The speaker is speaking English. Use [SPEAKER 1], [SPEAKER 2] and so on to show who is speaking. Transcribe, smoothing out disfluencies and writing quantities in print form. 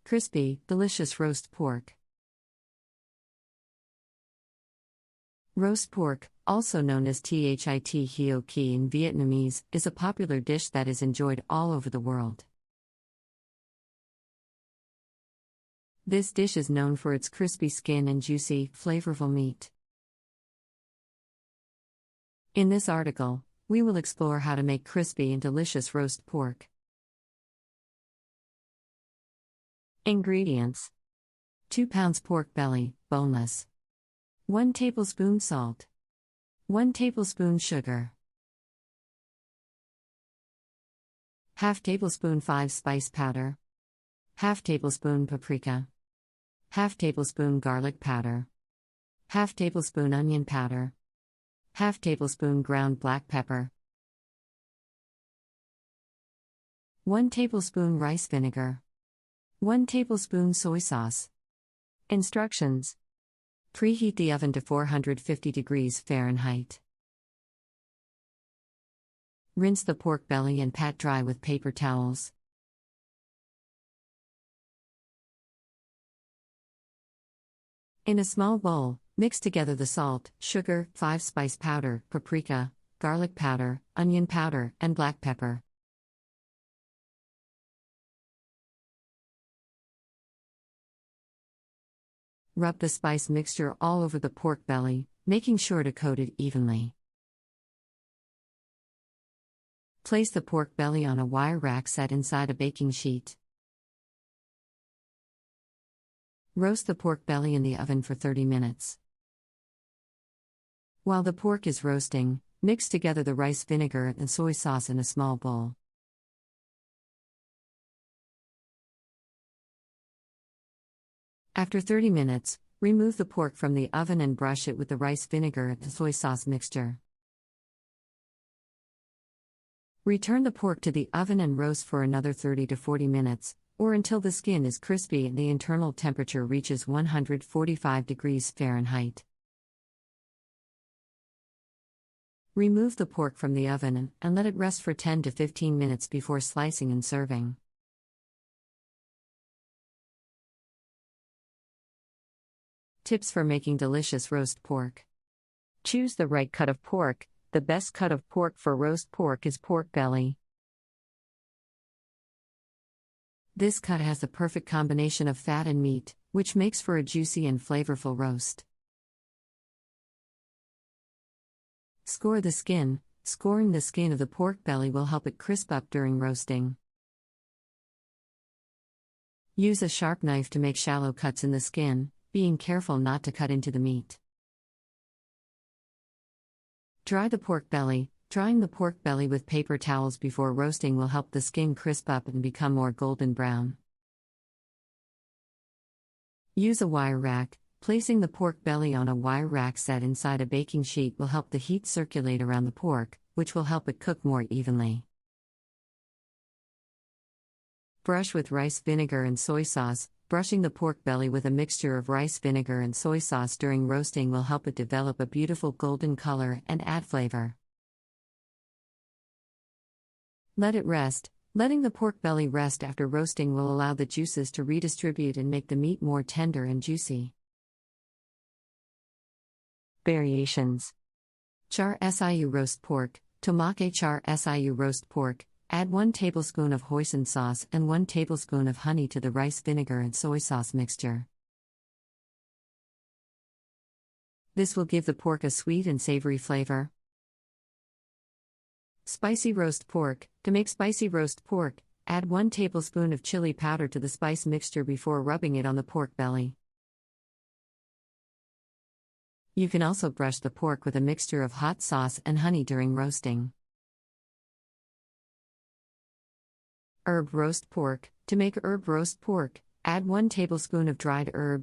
[SPEAKER 1] Crispy, delicious roast pork. Roast pork, also known as thit heo ki in Vietnamese, is a popular dish that is enjoyed all over the world. This dish is known for its crispy skin and juicy, flavorful meat. In this article, we will explore how to make crispy and delicious roast pork. Ingredients: 2 pounds pork belly, boneless. 1 tablespoon salt. 1 tablespoon sugar. Half tablespoon 5-spice powder. Half tablespoon paprika. Half tablespoon garlic powder. Half tablespoon onion powder. Half tablespoon ground black pepper. 1 tablespoon rice vinegar. 1 tablespoon soy sauce. Instructions: preheat the oven to 450 degrees Fahrenheit. Rinse the pork belly and pat dry with paper towels. In a small bowl, mix together the salt, sugar, 5-spice powder, paprika, garlic powder, onion powder, and black pepper. Rub the spice mixture all over the pork belly, making sure to coat it evenly. Place the pork belly on a wire rack set inside a baking sheet. Roast the pork belly in the oven for 30 minutes. While the pork is roasting, mix together the rice vinegar and soy sauce in a small bowl. After 30 minutes, remove the pork from the oven and brush it with the rice vinegar and soy sauce mixture. Return the pork to the oven and roast for another 30 to 40 minutes, or until the skin is crispy and the internal temperature reaches 145 degrees Fahrenheit. Remove the pork from the oven and let it rest for 10 to 15 minutes before slicing and serving. Tips for making delicious roast pork. Choose the right cut of pork. The best cut of pork for roast pork is pork belly. This cut has the perfect combination of fat and meat, which makes for a juicy and flavorful roast. Score the skin. Scoring the skin of the pork belly will help it crisp up during roasting. Use a sharp knife to make shallow cuts in the skin, being careful not to cut into the meat. Dry the pork belly. Drying the pork belly with paper towels before roasting will help the skin crisp up and become more golden brown. Use a wire rack. Placing the pork belly on a wire rack set inside a baking sheet will help the heat circulate around the pork, which will help it cook more evenly. Brush with rice vinegar and soy sauce. Brushing the pork belly with a mixture of rice vinegar and soy sauce during roasting will help it develop a beautiful golden color and add flavor. Let it rest. Letting the pork belly rest after roasting will allow the juices to redistribute and make the meat more tender and juicy. Variations: char siu roast pork, tomate char siu roast pork. Add 1 tablespoon of hoisin sauce and 1 tablespoon of honey to the rice vinegar and soy sauce mixture. This will give the pork a sweet and savory flavor. Spicy roast pork. To make spicy roast pork, add 1 tablespoon of chili powder to the spice mixture before rubbing it on the pork belly. You can also brush the pork with a mixture of hot sauce and honey during roasting. Herb roast pork. To make herb roast pork, add 1 tablespoon of dried herbs,